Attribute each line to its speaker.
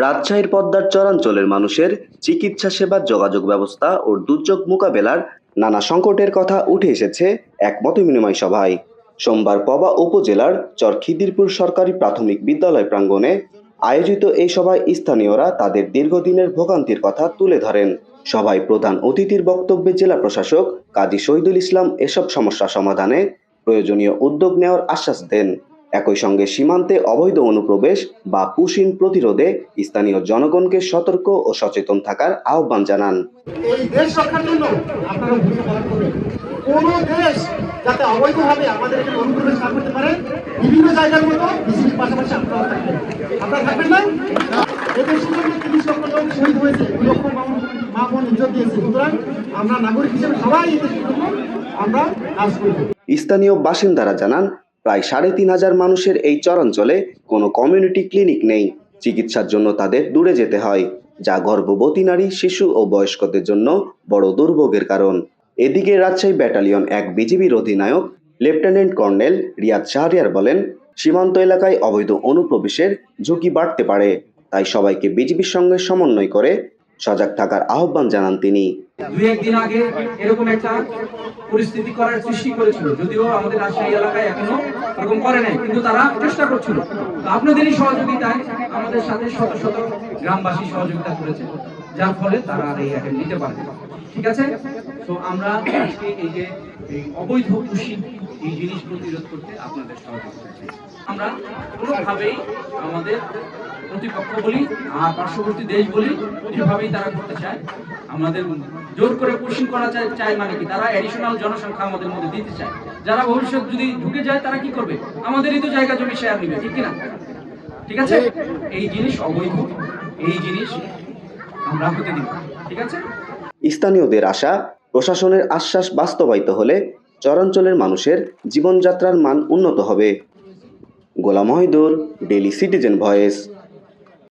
Speaker 1: রাজশাহীর পদ্মার চরাঞ্চলের মানুষের চিকিৎসা সেবার যোগাযোগ ব্যবস্থা ও দুর্যোগ মোকাবেলার নানা সংকটের কথা উঠে এসেছে এক মতবিনিময় সভায়। সোমবার পবা উপজেলার চর খিদিরপুর সরকারি প্রাথমিক বিদ্যালয় প্রাঙ্গণে আয়োজিত এই সভায় স্থানীয়রা তাদের দীর্ঘদিনের ভোগান্তির কথা তুলে ধরেন। সভায় প্রধান অতিথির বক্তব্যে জেলা প্রশাসক কাজী শহীদুল ইসলাম এসব সমস্যা সমাধানে প্রয়োজনীয় উদ্যোগ নেওয়ার আশ্বাস দেন। একই সঙ্গে সীমান্তে অবৈধ অনুপ্রবেশ বা পুশিন প্রতিরোধে স্থানীয় জনগণকে সতর্ক ও সচেতন থাকার আহ্বান জানান।
Speaker 2: এই দেশ রক্ষার জন্য আপনারা ভূমিকা পালন করবেন। কোন দেশ যাতে অবৈধভাবে আমাদের এখানে অনুপ্রবেশ না করতে পারে, বিভিন্ন জায়গার মতো বিসিবির পাশাপাশি আপনারা থাকবেন না। এদের জন্য ৩০ লক্ষ লোক শহীদ হয়েছে, ২ লক্ষ মা বোন ইজ্জত দিয়েছে। সুতরাং আমরা নাগরিক হিসেবে সবাই এদের জন্য আমরা কাজ করব।
Speaker 1: স্থানীয় বাসিন্দারা জানান, প্রায় ৩৫০০ মানুষের এই চরাঞ্চলে কোনো কমিউনিটি ক্লিনিক নেই। চিকিৎসার জন্য তাদের দূরে যেতে হয়, যা গর্ভবতী নারী, শিশু ও বয়স্কদের জন্য বড় দুর্ভোগের কারণ। এদিকে রাজশাহী ব্যাটালিয়ন ১ বিজিবির অধিনায়ক লেফটেন্যান্ট কর্নেল রিয়াদ শাহরিয়ার বলেন, সীমান্ত এলাকায় অবৈধ অনুপ্রবেশের ঝুঁকি বাড়তে পারে, তাই সবাইকে বিজিবির সঙ্গে সমন্বয় করে সজাগ থাকার আহ্বান জানান তিনি।
Speaker 3: ২-১ দিন আগে এরকম একটা পরিস্থিতি করার সৃষ্টি করেছিল, যদিও আমাদের রাজশাহী এলাকায় এখনো এরকম করে নাই, কিন্তু তারা চেষ্টা করছিল। আপনাদেরই সহযোগিতায় আমাদের সাথে শত শত গ্রামবাসী সহযোগিতা করেছে, যার ফলে তারা আর এই অ্যাটেম্প নিতে পারে। ঠিক আছে, তো আমরা আজকে এই যে এই অবৈধ পুশিং এই জিনিস প্রতিরোধ করতে আপনাদের সহযোগিতা চাই। আমরা কোনোভাবেই আমাদের প্রতিপক্ষ বলি আর পার্শ্ববর্তী দেশ বলি, যেভাবেই তারা করতে চায়, আমাদের জোর করে পুশিং করা চায় মানে কি, তারা অ্যাডিশনাল জনসংখ্যা আমাদের মধ্যে দিতে চায়। যারা ভবিষ্যৎ যদি ঢুকে যায় তারা কি করবে, আমাদেরই তো জায়গা জমি শেয়ার নিবে, ঠিক কিনা? ঠিক আছে, এই জিনিস অবৈধ, এই জিনিস আমরা হতে দিব। ঠিক আছে,
Speaker 1: স্থানীয়দের আশা, প্রশাসনের আশ্বাস বাস্তবায়িত হলে চরাঞ্চলের মানুষের জীবনযাত্রার মান উন্নত হবে। গোলাম মহিদুর, ডেইলি সিটিজেন ভয়েস।